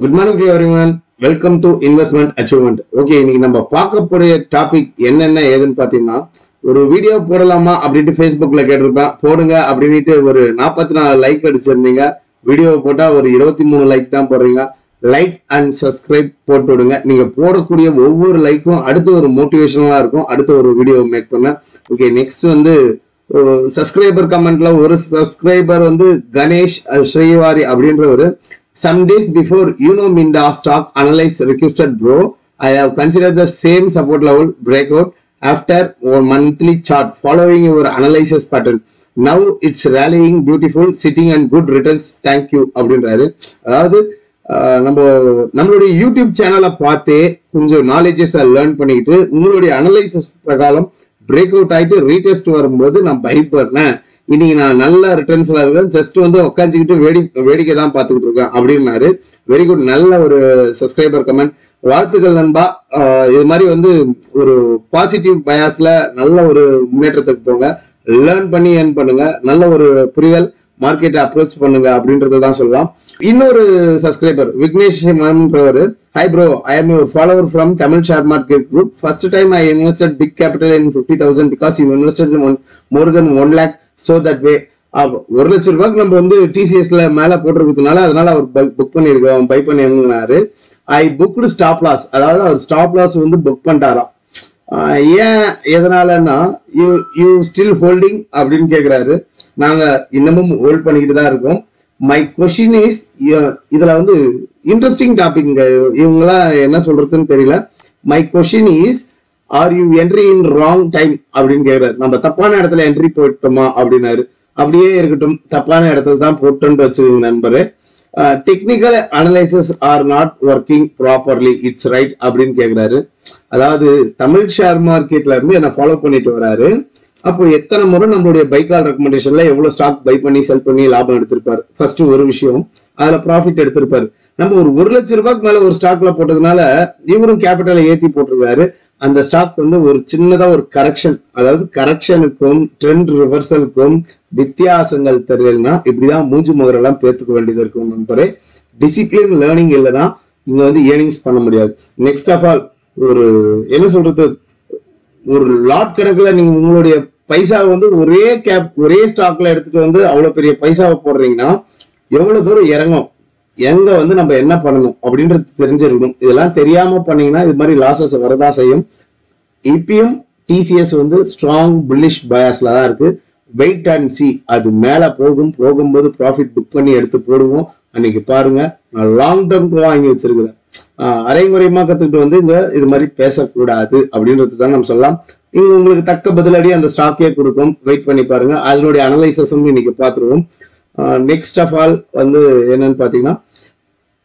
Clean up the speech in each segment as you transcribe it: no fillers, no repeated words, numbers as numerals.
Good morning to everyone. Welcome to Investment Achievement. Okay, இன்னைக்கு நம்ம பார்க்கக்கூடிய டாபிக் என்னென்ன ஏதுன்னு பார்த்தீங்கன்னா, ஒரு வீடியோ போடலாமா அப்படின்ட்டு ஃபேஸ்புக்கில் கேட்டிருப்பேன். போடுங்க அப்படின்ட்டு ஒரு 44 லைக் அடிச்சிருந்தீங்க. வீடியோ போட்டால் ஒரு 23 லைக் தான் போடுறீங்க. லைக் அண்ட் சப்ஸ்கிரைப் போட்டு விடுங்க. நீங்கள் போடக்கூடிய ஒவ்வொரு லைக்கும் அடுத்து ஒரு மோட்டிவேஷனலாக இருக்கும். அடுத்த ஒரு வீடியோ மேக் பண்ண. ஓகே, நெக்ஸ்ட் வந்து சப்ஸ்கிரைபர் கமெண்ட்ல ஒரு சப்ஸ்கிரைபர் வந்து கணேஷ் ஸ்ரீவாரி அப்படின்ற ஒரு some days before Minda stock analyze requested bro, I have considered the same support level breakout after one monthly chart following your analysis pattern. Now it's rallying beautiful, sitting and good returns. Thank you அப்படின்றாரு. அதாவது நம்மளுடைய YouTube சேனலை பார்த்தே கொஞ்சம் knowledges learn பண்ணிக்கிட்டு உங்களுடைய analysis பிரகாரம் break out ஆகிட்டு ரீடெஸ்ட் வரும்போது நான் பயப்படுறேன். இன்னைக்கு நான் நல்ல ரிட்டர்ன்ஸ்ல இருக்கேன், ஜஸ்ட் வந்து உட்காந்துக்கிட்டு வேடிக்கை தான் பார்த்துக்கிட்டு இருக்கேன் அப்படின்னாரு. வெரி குட், நல்ல ஒரு சப்ஸ்கிரைபர் கமெண்ட். வாழ்த்துக்கள் நண்பா. இது மாதிரி வந்து ஒரு பாசிட்டிவ் பயாஸ்ல நல்ல ஒரு முன்னேற்றத்துக்கு போங்க, லேர்ன் பண்ணி ஏர்ன் பண்ணுங்க, நல்ல ஒரு புரிதல், மார்க்கெட்டை அப்ரோச் பண்ணுங்க அப்படின்றத தான் சொல்லலாம். இன்னொரு சப்ஸ்கிரைபர் விக்னேஷ் மேம்ன்றவர், hi bro, I am your follower from Tamil share market group. First time I invested big capital in 50,000 because you invested more then 1 lakh. So that way 1 லட்சம் ரூபாய்க்கு நம்ம வந்து டிசிஎஸ்ல மேல போட்டிருக்கிறதுனால அதனால அவர் புக் பண்ணிருக்கோம், பை பண்ணிருந்தாரு. ஐ புக்டு ஸ்டாப் லாஸ், அதாவது அவர் ஸ்டாப் லாஸ் வந்து புக் பண்ணிட்டாராம். ஏன் எதனாலன்னா யூ ஸ்டில் ஹோல்டிங் அப்படின்னு கேட்கிறாரு. நாங்க இன்னமும் ஹோல்ட் பண்ணிக்கிட்டு தான் இருக்கோம். மை கொஸ்டின் இஸ், இதுல வந்து இன்ட்ரெஸ்டிங் டாபிக், இவங்களாம் என்ன சொல்றதுன்னு தெரியல. My question is, are you entry in wrong time அப்படின்னு கேட்கிறாரு. நம்ம தப்பான இடத்துல என்ட்ரி போயிட்டோமா அப்படின்னாரு. அப்படியே இருக்கட்டும், தப்பான இடத்துல தான் போட்டோன்னு வச்சுக்கோங்க நண்பரு. Technical analysis are not working properly, it's right அப்படின்னு கேட்கிறாரு. அதாவது தமிழ் ஷேர் மார்க்கெட்ல இருந்து என்ன ஃபாலோ பண்ணிட்டு வராரு. அப்போ எத்தனை முறை நம்மளுடைய பை கால் ரெக்கமெண்டேஷன்ல எவ்வளவு ஸ்டாக் பை பண்ணி செல் பண்ணி லாபம் எடுத்திருப்பாரு. ஃபர்ஸ்ட் ஒரு விஷயம், அதுல ப்ராஃபிட் எடுத்திருப்பாரு. நம்ம ஒரு 1 லட்சம் ரூபாய்க்கு மேல ஒரு ஸ்டாக்ல போட்டதுனால இவரும் கேபிட்டலை ஏத்தி போட்டிருக்காரு. அந்த ஸ்டாக் வந்து ஒரு சின்னதா ஒரு கரெக்ஷன், அதாவது கரெக்ஷனுக்கும் ட்ரெண்ட் ரிவர்சலுக்கும் வித்தியாசங்கள் தெரியலன்னா இப்படிதான் மூஞ்சி முகரெல்லாம் பேத்துக்க வேண்டியது இருக்கும் நண்பரே. டிசிப்ளின் லேர்னிங் இல்லைன்னா இங்க வந்து ஏர்னிங்ஸ் பண்ண முடியாது. நெக்ஸ்ட் ஆஃப் ஆல், ஒரு என்ன சொல்றது, ஒரு லாட் கணக்குல நீங்க உங்களுடைய பைசாவை வந்து ஒரே ஸ்டாக்ல எடுத்துட்டு வந்து அவ்வளவு பெரிய பைசாவை போடுறீங்கன்னா எவ்வளவு தூரம் இறங்கும், எங்க வந்து நம்ம என்ன பண்ணணும் அப்படின்றது தெரிஞ்சிருக்கணும். இதெல்லாம் தெரியாம பண்ணீங்கன்னா இது மாதிரி லாசஸ் வரதான் செய்யும். இப்பயும் டிசிஎஸ் வந்து ஸ்ட்ராங் புல்லிஷ் பயாஸ்ல தான் இருக்கு. வெயிட் அண்ட் சி, அது மேல போகும்போது ப்ராஃபிட் புக் பண்ணி எடுத்து போடுவோம். அன்னைக்கு பாருங்க, நான் லாங் டேர்ம்க்கு வாங்கி வச்சிருக்கிறேன். அரைமுறையமா கத்துக்கிட்டு வந்து இங்க இது மாதிரி பேசக்கூடாது அப்படின்றது தான் நம்ம சொல்லலாம். இங்க உங்களுக்கு தக்க பதிலடி அந்த ஸ்டாக்கே கொடுக்கும். வெயிட் பண்ணி பாருங்க. அதனுடைய அனலைசஸும் இன்னைக்கு பார்த்துருவோம். நெக்ஸ்ட் ஆஃப் ஆல் வந்து என்னன்னு பாத்தீங்கன்னா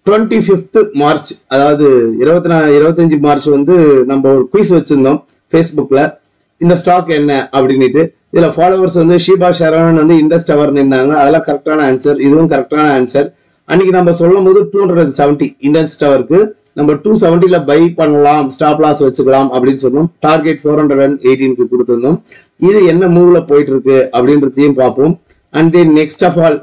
25th மார்ச், அதாவது 25 மார்ச் வந்து நம்ம ஒரு குயிஸ் வச்சிருந்தோம் ஃபேஸ்புக்ல. இந்த ஸ்டாக் என்ன அப்படின்ட்டு இதுல ஃபாலோவர்ஸ் வந்து ஷீபா ஷரவணன் வந்து இண்டஸ் டவர்னு இருந்தாங்க. அதெல்லாம் கரெக்டான ஆன்சர், இதுவும் கரெக்டான ஆன்சர். அன்னைக்கு நம்ம சொல்லும் போது 270 இண்டஸ் டவருக்கு நம்ம 270ல பை பண்ணலாம், ஸ்டாப் லாஸ் வச்சுக்கலாம் அப்படின்னு சொன்னோம். டார்கெட் 418க்கு கொடுத்திருந்தோம். இது என்ன மூவ்ல போயிட்டு இருக்கு அப்படின்றதையும் பார்ப்போம். And then next of all,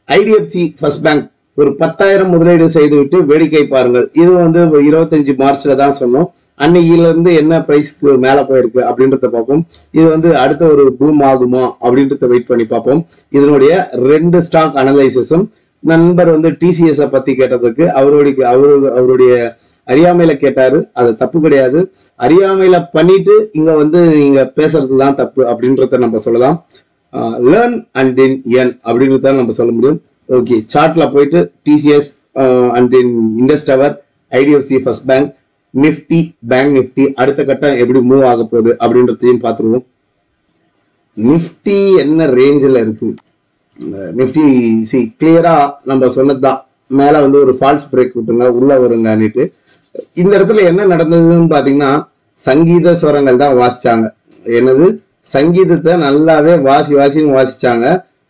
IDFC first bank ஒரு 10,000 முதலீடு செய்துவிட்டு வேடிக்கை பாருங்கள். இது வந்து 25 மார்ச்ல தான் சொன்னோம். அன்னைக்குல இருந்து என்ன பிரைஸ்க்கு மேல போயிருக்கு அப்படின்றத பார்ப்போம். இது வந்து அடுத்த ஒரு பூம் ஆகுமா அப்படின்றத வெயிட் பண்ணி பார்ப்போம். இதனுடைய 2 ஸ்டாக் அனலைசிஸும் நண்பர் வந்து டிசிஎஸ் பத்தி கேட்டதுக்கு அவருடைய அறியாமையில கேட்டாரு. அது தப்பு கிடையாது. அறியாமையில பண்ணிட்டு இங்க வந்து நீங்க பேசுறதுதான் தப்பு அப்படின்றத நம்ம சொல்லலாம். லேர்ன் அண்ட் தென் ஏர்ன் அப்படின்றத நம்ம சொல்ல முடியும். ஓகே, சார்ட்ல போயிட்டு TCS and then Indus tower, IDFC first bank, Nifty, bank Nifty அடுத்த கட்டம் எப்படி மூவ் ஆக போகுது அப்படின்றதையும் பார்த்துருவோம். நிப்டி என்ன ரேஞ்சில் இருக்கு, நிப்டி சி கிளியரா நம்ம சொன்னதுதான். மேல வந்து ஒரு ஃபால்ஸ் பிரேக் விட்டுங்க, உள்ள வருங்கன்னுட்டு. இந்த இடத்துல என்ன நடந்ததுன்னு பாத்தீங்கன்னா, சங்கீத ஸ்வரங்கள் தான் வாசிச்சாங்க. என்னது, சங்கீதத்தை நல்லாவே வாசின்னு வாசிச்சாங்க.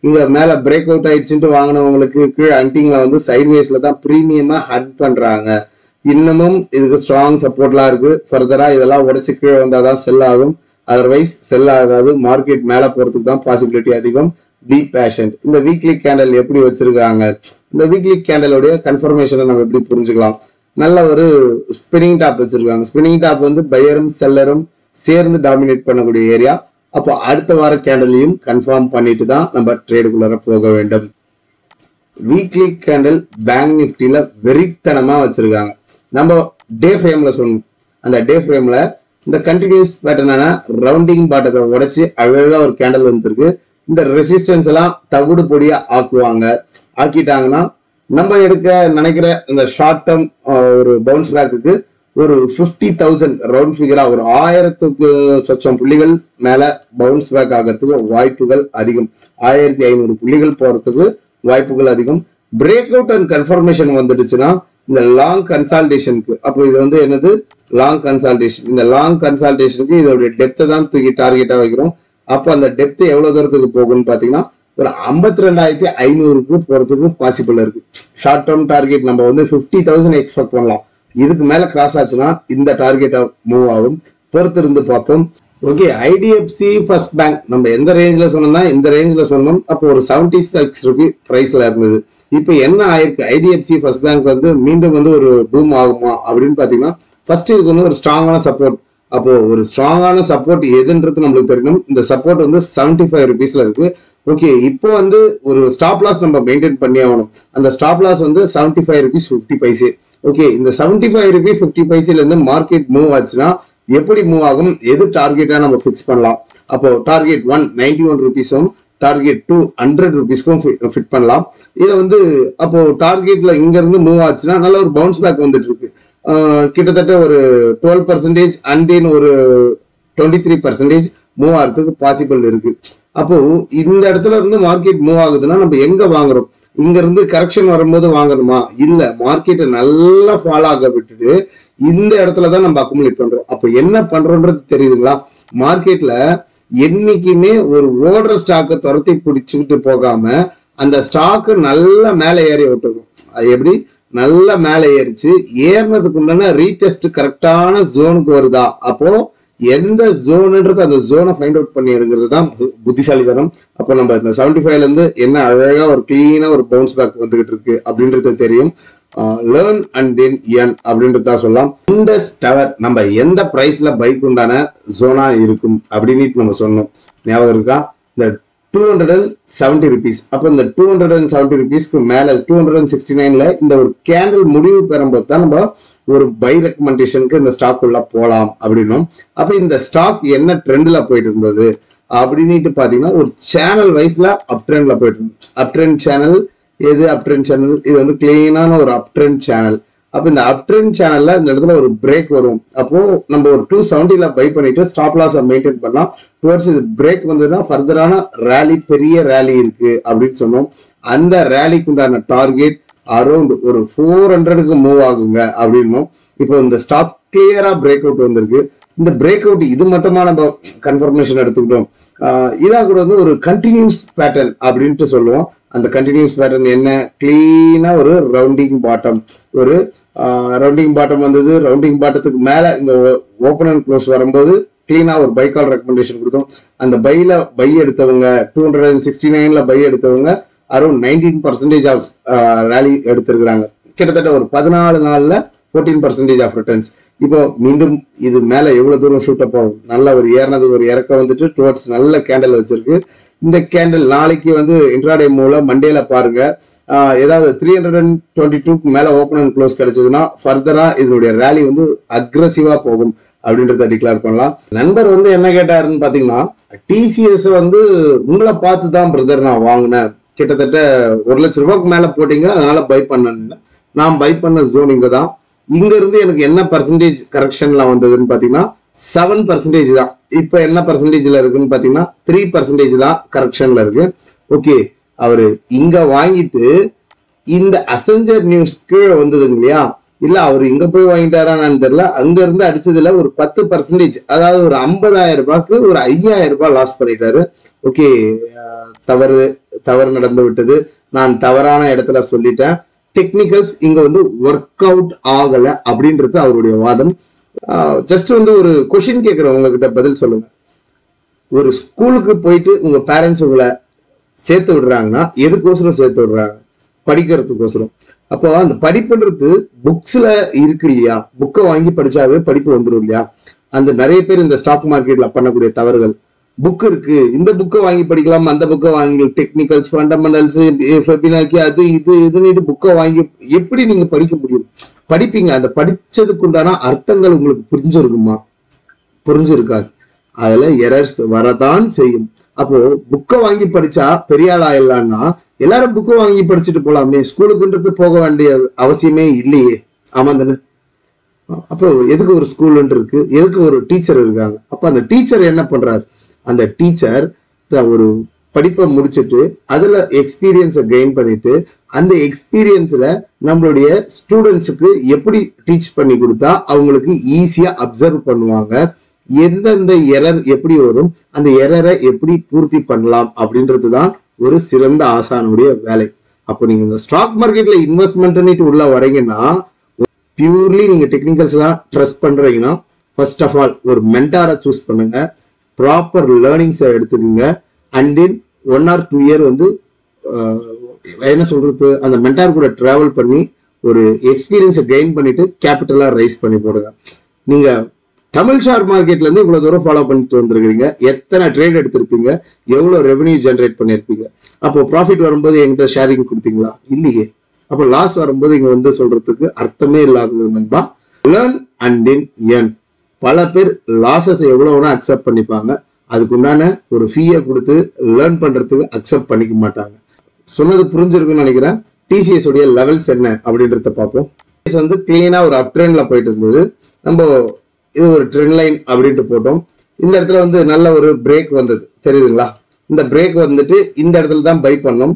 இங்க மேல பிரேக் அவுட் ஆயிடுச்சுட்டு வாங்கினவங்களுக்கு கீழே ஹண்டிங்ல வந்து சைட்வேஸ்ல தான் பிரீமியமா ஹண்ட் பண்றாங்க. இன்னமும் இதுக்கு ஸ்ட்ராங் சப்போர்ட்லாம் இருக்கு. ஃபர்தரா இதெல்லாம் உடைச்சு கீழே வந்தாதான் செல் ஆகும், அதர்வைஸ் செல் ஆகாது. மார்க்கெட் மேல போறதுக்கு தான் பாசிபிலிட்டி அதிகம். B patient. இந்த வீக்லி கேண்டல் எப்படி வச்சிருக்காங்க, இந்த வீக்லி கேண்டலோடைய கன்ஃபர்மேஷனை நம்ம எப்படி புரிஞ்சுக்கலாம்? நல்ல ஒரு ஸ்பின்னிங் டாப் வச்சிருக்காங்க. ஸ்பின்னிங் டாப் வந்து பையரும் செல்லரும் சேர்ந்து டாமினேட் பண்ணக்கூடிய ஏரியா. அப்போ அடுத்த வார கேண்டலையும் கன்ஃபார்ம் பண்ணிட்டு தான் நம்ம ட்ரேடுக்குள்ளார போக வேண்டும். வீக்லி கேண்டல் பேங்க் நிஃப்டில வெறித்தனமா வச்சிருக்காங்க. நம்ம டே ஃப்ரேம்ல சொல்லணும். அந்த டே ஃப்ரேம்ல இந்த கண்டினியூஸ் பேட்டர்னான ரவுண்டிங் பாட்டத்தை உடைச்சு அழகா ஒரு கேண்டல் வந்துருக்கு. இந்த ரெசிஸ்டன்ஸ் எல்லாம் தவிடு பொடியா ஆக்கிட்டாங்கன்னா நம்ம எடுக்க நினைக்கிற இந்த ஷார்ட் டேர்ம் ஒரு பவுன்ஸ் பேக்குக்கு ஒரு 50,000 ரவுண்ட் ஃபிகரா ஒரு 1000க்கு சொச்சம் புள்ளிகள் மேல பவுன்ஸ் பேக் ஆகிறதுக்கு வாய்ப்புகள் அதிகம். 1500 புள்ளிகள் போறதுக்கு வாய்ப்புகள் அதிகம். பிரேக் அவுட் அண்ட் கன்ஃபர்மேஷன் வந்துடுச்சுன்னா இந்த லாங் கன்சால்டேஷனுக்கு, அப்போ இது வந்து என்னது, லாங் கன்சால்டேஷன். இந்த லாங் கன்சால்டேஷனுக்கு இதோடைய டெப்த்தை தான் தூக்கி டார்கெட்டா வைக்கிறோம். அப்போ அந்த டெப்த் எவ்வளவு தூரத்துக்கு போகும்னு பாத்தீங்கன்னா ஒரு 52,500க்கு போறதுக்கு பாசிபிள் இருக்கு. ஷார்ட் டேர்ம் டார்கெட் நம்ம வந்து 50,000 எக்ஸ்பெக்ட் பண்ணலாம். இதுக்கு மேல கிராஸ் ஆச்சுன்னா இந்த டார்கெட்டா மூவ் ஆகும். பொறுத்து இருந்து பார்ப்போம். ஓகே, ஐடிஎஃப்சி ஃபர்ஸ்ட் பேங்க் நம்ம எந்த ரேஞ்ச்ல சொன்னோம்னா இந்த ரேஞ்ச்ல சொன்னோம். அப்போ ஒரு 76 ரூபி பிரைஸ்ல இருந்தது. இப்போ என்ன ஆயிருக்கு, ஐடிஎஃப்சி ஃபர்ஸ்ட் பேங்க் வந்து மீண்டும் வந்து ஒரு பூம் ஆகுமா அப்படின்னு பாத்தீங்கன்னா ஃபர்ஸ்ட் இதுக்கு வந்து ஒரு ஸ்ட்ராங்கான சப்போர்ட். அப்போ ஒரு ஸ்ட்ராங்கான சப்போர்ட் எதுன்றது நம்மளுக்கு தெரியணும். இந்த சப்போர்ட் வந்து 75 ருபீஸ்ல இருக்கு. ஓகே, இப்போ வந்து ஒரு ஸ்டாப் லாஸ் நம்ம மெயின்டைன் பண்ணி ஆகணும். அந்த ஸ்டாப் லாஸ் வந்து 75 ருபீஸ் 50 பைசே. ஓகே, இந்த 75 ருபீஸ் 50 பைசேல இருந்து மார்க்கெட் மூவ் ஆச்சுன்னா எப்படி மூவ் ஆகும், எது டார்கெட்டா நம்ம பிக்ஸ் பண்ணலாம். அப்போ டார்கெட் 1 91 ருபீஸும் டார்கெட் 2 100 ருபீஸ்க்கும் ஃபிட் பண்ணலாம். இதை வந்து அப்போ டார்கெட்ல இங்க இருந்து மூவ் ஆச்சுன்னா நல்ல ஒரு பவுன்ஸ் பேக் வந்துட்டு இருக்கு. கிட்டத்தட்ட ஒரு 12% அண்ட் தென் ஒரு 23% மூவ் ஆகிறதுக்கு பாசிபிள் இருக்கு. அப்போ இந்த இடத்துல இருந்து மார்க்கெட் மூவ் ஆகுதுன்னா நம்ம எங்க வாங்குறோம்? இங்க இருந்து கரெக்ஷன் வரும்போது வாங்கணுமா? இல்ல, மார்க்கெட்டை நல்லா ஃபாலோ ஆக விட்டுட்டு இந்த இடத்துலதான் நம்ம அக்குமுலேட் பண்றோம். அப்போ என்ன பண்றோன்றது தெரியுதுங்களா? மார்க்கெட்ல என்னைக்குமே ஒரு ஓடுற ஸ்டாக்கை துரத்தி பிடிச்சுக்கிட்டு போகாம அந்த ஸ்டாக்கு நல்லா மேலே ஏறி விட்டுரும். அது எப்படி நல்லா மேலே ஏறிச்சு, ஏறினதுக்கு உண்டான ரீடெஸ்ட் கரெக்டான ஜோனுக்கு வருதா, அப்போ எந்த ஜோனுன்றது அந்த ஜோனை ஃபைண்ட் அவுட் பண்ணி எடுக்கிறது தான் புத்திசாலித்தனம். அப்போ நம்ம இந்த 75ல இருந்து என்ன அழகா ஒரு கிளீனா ஒரு பவுன்ஸ் பேக் வந்துகிட்டு இருக்கு அப்படின்றது தெரியும். லேர்ன் அண்ட் தென் ஏர்ன் அப்படின்றதா சொல்லலாம். இண்டஸ் டவர் நம்ம எந்த பிரைஸ்ல பைக் உண்டான ஜோனா இருக்கும் அப்படின்னு நம்ம சொன்னோம், ஞாபகம் இருக்கா? இந்த 270 ருபீஸ். அப்போ இந்த 270 ருபீஸ்க்கு மேல 269ல இந்த ஒரு கேண்டில் முடிவு பெறும்போது தான் நம்ம ஒரு பை ரெக்கமெண்டேஷனுக்கு இந்த ஸ்டாக் உள்ள போலாம் அப்படின்னும். அப்ப இந்த ஸ்டாக் என்ன ட்ரெண்ட்ல போயிட்டு இருந்தது அப்படின்ட்டு பாத்தீங்கன்னா ஒரு சேனல் வைஸ்ல அப் ட்ரெண்ட்ல போயிட்டு இருந்தது. அப் ட்ரெண்ட் சேனல் எது? அப் ட்ரெண்ட் சேனல் இது வந்து கிளீனான ஒரு அப் ட்ரெண்ட் சேனல். அப்ப இந்த அப் ட்ரெண்ட் சேனல்ல இந்த இடத்துல ஒரு பிரேக் வரும். அப்போ நம்ம ஒரு 270ல பை பண்ணிட்டு ஸ்டாப் லாஸ் மெயின்டைன் பண்ணலாம். டுவர்ட்ஸ் இது பிரேக் வந்ததுன்னா ஃபர்தரான ரேலி, பெரிய ரேலி இருக்கு அப்படின்னு சொன்னோம். அந்த ரேலிக்கு உண்டான டார்கெட் அரௌண்ட் ஒரு 400க்கு மூவ் ஆகுங்க அப்படின்னும். இப்போ இந்த ஸ்டாக் கிளியரா பிரேக் அவுட் வந்திருக்கு. இந்த பிரேக் அவுட் இது மட்டுமா நம்ம கன்ஃபர்மேஷன் எடுத்துக்கிட்டோம். இதா கூட வந்து ஒரு கண்டினியூஸ் பேட்டர்ன் அப்படின்ட்டு சொல்லுவோம். அந்த கண்டினியூஸ் பேட்டர்ன் என்ன? கிளீனா ஒரு ரவுண்டிங் பாட்டம், ஒரு ரவுண்டிங் பாட்டம் வந்தது. ரவுண்டிங் பாட்டத்துக்கு மேல இந்த ஓப்பன் அண்ட் க்ளோஸ் வரும்போது கிளீனா ஒரு பை கால் ரெக்கமெண்டேஷன் கொடுத்தோம். அந்த பை எடுத்தவங்க 269ல பை எடுத்தவங்க அரௌண்ட் 19% ஆஃப் ரேலி எடுத்திருக்கிறாங்க. கிட்டத்தட்ட ஒரு 14 நாள்ல 14% ஆஃப் ரிட்டர்ன்ஸ். இப்போ மீண்டும் இது மேல எவ்வளவு தூரம் ஷூட் அப் ஆகும்? நல்ல ஒரு ஏறினது ஒரு இறக்க வந்துட்டு டுவர்ட்ஸ் நல்ல கேண்டல் வச்சிருக்கு. இந்த கேண்டல் நாளைக்கு வந்து இன்ட்ராடே மூலம் மண்டேல பாருங்க, ஏதாவது 322க்கு மேல ஓப்பன் அண்ட் க்ளோஸ் கிடைச்சதுன்னா ஃபர்தரா இதனுடைய ரேலி வந்து அக்ரெசிவா போகும் அப்படின்றத டிக்ளேர் பண்ணலாம். நண்பர் வந்து என்ன கேட்டாருன்னு பாத்தீங்கன்னா, டிசிஎஸ் வந்து உங்களை பார்த்து தான் பிரதர் நான் வாங்கினேன், கிட்டத்தட்ட 1 லட்சம் ரூபாய்க்கு மேல போட்டீங்க, அதனால பை பண்ண. நான் பை பண்ண ஜோன் இங்க தான். இங்க இருந்து எனக்கு என்ன பர்சன்டேஜ் கரெக்ஷன்ல வந்ததுன்னு பாத்தீங்கன்னா 7% தான். இப்ப என்ன பர்சன்டேஜ்ல இருக்குன்னு பாத்தீங்கன்னா 3% தான் கரெக்ஷன்ல இருக்கு. ஓகே, அவரு இங்க வாங்கிட்டு இந்த அசெஞ்சர் நியூஸ் கீழே வந்ததுங்க இல்லையா? இல்ல அவரு இங்க போய் வாங்கிட்டாரான்னு தெரியல. அங்க இருந்து அடிச்சதுல ஒரு 10%, அதாவது ஒரு 50,000 ரூபாய்க்கு ஒரு 5,000 ரூபாய் லாஸ் பண்ணிட்டாரு. ஓகே, தவறு நடந்து விட்டது. நான் தவறான இடத்துல சொல்லிட்டேன். டெக்னிக்கல்ஸ் இங்க வந்து ஒர்க் அவுட் ஆகல அப்படின்றது அவருடைய வாதம். ஜஸ்ட் வந்து ஒரு கொஸ்டின் கேட்கிறேன், உங்ககிட்ட பதில் சொல்லுங்க. ஒரு ஸ்கூலுக்கு போயிட்டு உங்க பேரண்ட்ஸ் உங்களை சேர்த்து விடுறாங்கன்னா எதுக்கோசரம் சேர்த்து விடுறாங்க? படிக்கிறதுக்கோசரம். அப்போ அந்த படிப்புன்றது புக்ஸ்ல இருக்கு இல்லையா, புக்கை வாங்கி படிச்சாவே படிப்பு வந்துடும் இல்லையா. அந்த நிறைய பேர் இந்த ஸ்டாக் மார்க்கெட்ல பண்ணக்கூடிய தவறுகள், புக் இருக்கு இந்த புக்கை வாங்கி படிக்கலாம், அந்த புக்கை வாங்கி டெக்னிக்கல்ஸ் ஃபண்டமெண்டல்ஸ் அது இதுன்னு புக்கை வாங்கி எப்படி நீங்க படிக்க முடியும்? படிப்பீங்க, அந்த படிச்சதுக்கு உண்டான அர்த்தங்கள் உங்களுக்கு புரிஞ்சிருக்குமா? புரிஞ்சிருக்காது. அதுல எரர்ஸ் வரதான் செய்யும். அப்போ புக்கை வாங்கி படிச்சா பெரிய ஆள் ஆயிடலாம்னா எல்லாரும் புக்கை வாங்கி படிச்சுட்டு போலாமே, ஸ்கூலுக்குன்றது போக வேண்டிய அவசியமே இல்லையே. ஆமா தானே? அப்போ எதுக்கு ஒரு ஸ்கூல்ன்ட்டு இருக்கு, எதுக்கு ஒரு டீச்சர் இருக்காங்க? அப்ப அந்த டீச்சர் என்ன பண்றாரு? அந்த டீச்சர் ஒரு படிப்பை முடிச்சுட்டு அதுல எக்ஸ்பீரியன்ஸை கெயின் பண்ணிட்டு அந்த எக்ஸ்பீரியன்ஸ்ல நம்மளுடைய ஸ்டூடெண்ட்ஸுக்கு எப்படி டீச் பண்ணி கொடுத்தா அவங்களுக்கு ஈஸியா அப்சர்வ் பண்ணுவாங்க, எந்தெந்த எரர் எப்படி வரும், அந்த எரரை எப்படி பூர்த்தி பண்ணலாம் அப்படின்றதுதான் ஒரு சிறந்த ஆசானுடைய வேலை. அப்போ நீங்க இந்த ஸ்டாக் மார்க்கெட்ல இன்வெஸ்ட்மெண்ட் உள்ள வரீங்கன்னா, பியூர்லி நீங்க டெக்னிக்கல்ஸ் தான் ட்ரஸ்ட் பண்றீங்கன்னா, ஃபர்ஸ்ட் ஆஃப் ஆல் ஒரு மென்டாரை சூஸ் பண்ணுங்க, ப்ராப்பர் லேர்னிங்ஸை எடுத்துக்கோங்க. அண்ட் தென் 1 or 2 year வந்து என்ன சொல்றது, அந்த மென்டார் கூட டிராவல் பண்ணி ஒரு எக்ஸ்பீரியன்ஸை கெயின் பண்ணிட்டு கேபிட்டலா ரைஸ் பண்ணி போடுங்க. நீங்க தமிழ் ஷேர் மார்க்கெட்ல இருந்து இவ்வளவு தூரம் ஃபாலோ பண்ணிட்டு வந்திருக்கீங்க, எத்தனை ட்ரேட் எடுத்திருப்பீங்க, எவ்வளவு ரெவன்யூ ஜென்ரேட் பண்ணிருப்பீங்க. அப்போ ப்ராஃபிட் வரும்போது என்கிட்ட ஷேரிங் கொடுத்தீங்களா? இல்லையே. அப்போ லாஸ் வரும்போது இங்க வந்து சொல்றதுக்கு அர்த்தமே இல்லாதது நண்பா. Learn and then earn. பல பேர் லாசஸ் எவ்வளவுனா அக்செப்ட் பண்ணிப்பாங்க, அதுக்குண்டான ஒரு ஃபீயை கொடுத்து லேர்ன் பண்றதுக்கு அக்செப்ட் பண்ணிக்க மாட்டாங்க. சொன்னது புரிஞ்சிருக்குன்னு நினைக்கிறேன். டிசிஎஸ் உடைய லெவல்ஸ் என்ன அப்படின்றத பார்ப்போம். வந்து கிளீனா ஒரு அப் ட்ரெண்ட்ல போயிட்டு இருந்தது. நம்ம இது ஒரு ட்ரெண்ட் லைன் அப்படின்ட்டு போட்டோம். இந்த இடத்துல வந்து நல்ல ஒரு பிரேக் வந்தது, தெரியுதுங்களா? இந்த பிரேக் வந்துட்டு இந்த இடத்துல தான் பை பண்ணோம்.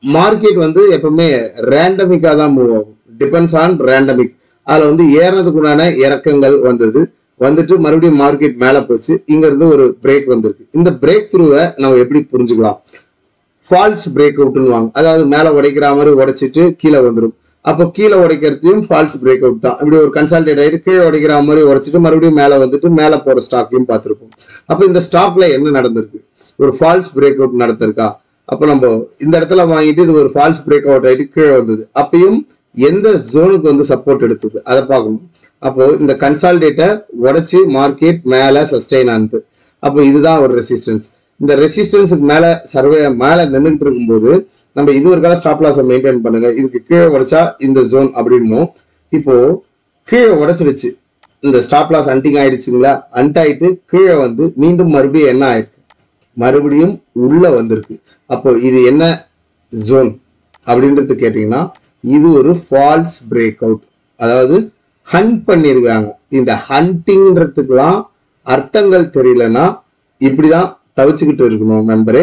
மார்க்கெட் வந்து எப்பவுமே ரேண்டமிக்கா தான் மூவ் ஆகும், டிபெண்ட்ஸ் ஆன் ரேண்டமிக். அதுல வந்து ஏறதுக்குண்டான இறக்கங்கள் வந்தது, வந்துட்டு மறுபடியும் மார்க்கெட் மேல போச்சு. இங்க இருந்து ஒரு பிரேக் வந்திருக்கு. இந்த பிரேக் த்ரூவை நம்ம எப்படி புரிஞ்சுக்கலாம்? ஃபால்ஸ் பிரேக் அவுட்னு வாங்க, அதாவது மேல உடைக்கிற மாதிரி உடைச்சிட்டு கீழே வந்துடும். அப்போ கீழே உடைக்கிறதையும் ஃபால்ஸ் பிரேக் அவுட் தான். இப்படி ஒரு கன்சால்டேட் ஆயிட்டு கீழே உடைக்கிற மாதிரி உடைச்சிட்டு மறுபடியும் மேல வந்துட்டு மேல போற ஸ்டாக்கையும் பார்த்திருப்போம். அப்ப இந்த ஸ்டாக்ல என்ன நடந்திருக்கு? ஒரு ஃபால்ஸ் பிரேக் அவுட் நடந்திருக்கா? அப்ப நம்ம இந்த இடத்துல வாங்கிட்டு இது ஒரு ஃபால்ஸ் பிரேக் அவுட் ஆயிட்டு கீழே வந்தது, அப்பயும் எந்த ஜோனுக்கு வந்து சப்போர்ட் எடுத்தது அதை பார்க்கணும். அப்போ இந்த கன்சால்டேட்டை உடைச்சு மார்க்கெட் மேல சஸ்டெயின் ஆனது. அப்போ இதுதான் ஒரு ரெசிஸ்டன்ஸ். இந்த ரெசிஸ்டன்ஸுக்கு மேல நின்றுட்டு இருக்கும்போது நம்ம இது ஒரு கால ஸ்டாப் லாஸை மெயின்டைன் பண்ணுங்க. இதுக்கு கீழே உடைச்சா இந்த ஜோன் அப்படின்னும். இப்போ கீழே உடைச்சிருச்சு, இந்த ஸ்டாப் லாஸ் அன்டிங் ஆயிடுச்சுங்களா? அன்டாயிட்டு கீழே வந்து மீண்டும் மறுபடியும் என்ன ஆயிருக்கு? மறுபடியும் உள்ள வந்திருக்கு. அப்போ இது என்ன ஜோன் அப்படின்றது கேட்டீங்கன்னா, இது ஒரு ஃபால்ஸ் பிரேக் அவுட். அதாவது ஹண்ட் பண்ணிருக்காங்க. இந்த ஹண்டிங்கிறதுக்கெல்லாம் அர்த்தங்கள் தெரியலன்னா இப்படிதான் தவிச்சுக்கிட்டு இருக்கணும் நண்பரே.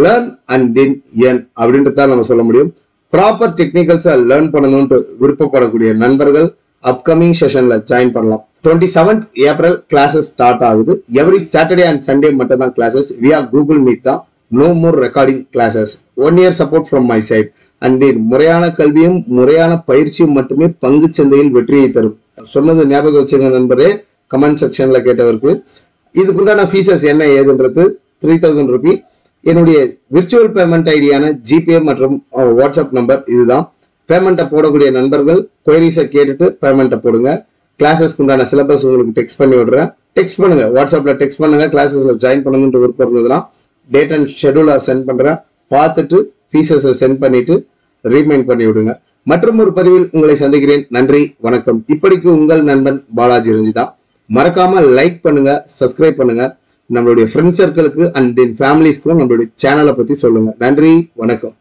லேர்ன் அண்ட் தென் ஏர்ன் அப்படின்றத நம்ம சொல்ல முடியும். ப்ராப்பர் டெக்னிக்கல்ஸை லேர்ன் பண்ணணும்னு விருப்பப்படக்கூடிய நண்பர்கள் அப்கமிங் செஷன்ல ஜாயின் பண்ணலாம். 27th April கிளாஸஸ் ஸ்டார்ட் ஆகுது. எவ்ரி சாட்டர்டே அண்ட் சண்டே மட்டும் தான் கிளாஸஸ். வியா கூகுள் மீட் தான். No more recording classes. 1 year support from my side. And then முறையான கல்வியும் முறையான பயிற்சியும் மட்டுமே பங்கு சந்தையில் வெற்றியை தரும். சொன்னது ஞாபகம் வச்சுங்க நண்பரே. கமெண்ட் செக்ஷன்ல கேட்டவருக்கு இதுக்குண்டான ஃபீஸஸ் என்ன ஏதுன்றது 3000 ரூபி. என்னுடைய விர்ச்சுவல் பேமெண்ட் ஐடியான ஜிபே மற்றும் வாட்ஸ்அப் நம்பர் இதுதான். பேமெண்ட்டை போடக்கூடிய நண்பர்கள் கொயரிஸை கேட்டுட்டு பேமெண்ட்டை போடுங்க. கிளாஸஸ்க்கு உண்டான சிலபஸ் உங்களுக்கு டெக்ஸ்ட் பண்ணி விடுறேன். டெக்ஸ்ட் பண்ணுங்க, வாட்ஸ்அப்ல டெக்ஸ்ட் பண்ணுங்க. கிளாஸஸ்ல ஜாயின் பண்ணணும்னு விருப்பம் இருந்ததுன்னா டேட் அண்ட் ஷெடியூலை சென்ட் பண்றேன். பார்த்துட்டு ஃபீஸஸை சென்ட் பண்ணிட்டு ரீமைண்ட் பண்ணி விடுங்க. மற்றும் ஒரு பதிவில் உங்களை சந்திக்கிறேன். நன்றி, வணக்கம். இப்படிக்கு உங்கள் நண்பன் பாலாஜி ரஞ்சிதா. மறக்காம லைக் பண்ணுங்க, சப்ஸ்கிரைப் பண்ணுங்க. நம்மளுடைய ஃப்ரெண்ட் சர்க்கிளுக்கு அண்ட் தென் ஃபேமிலிஸ்க்கும் நம்மளுடைய சேனலை பத்தி சொல்லுங்க. நன்றி, வணக்கம்.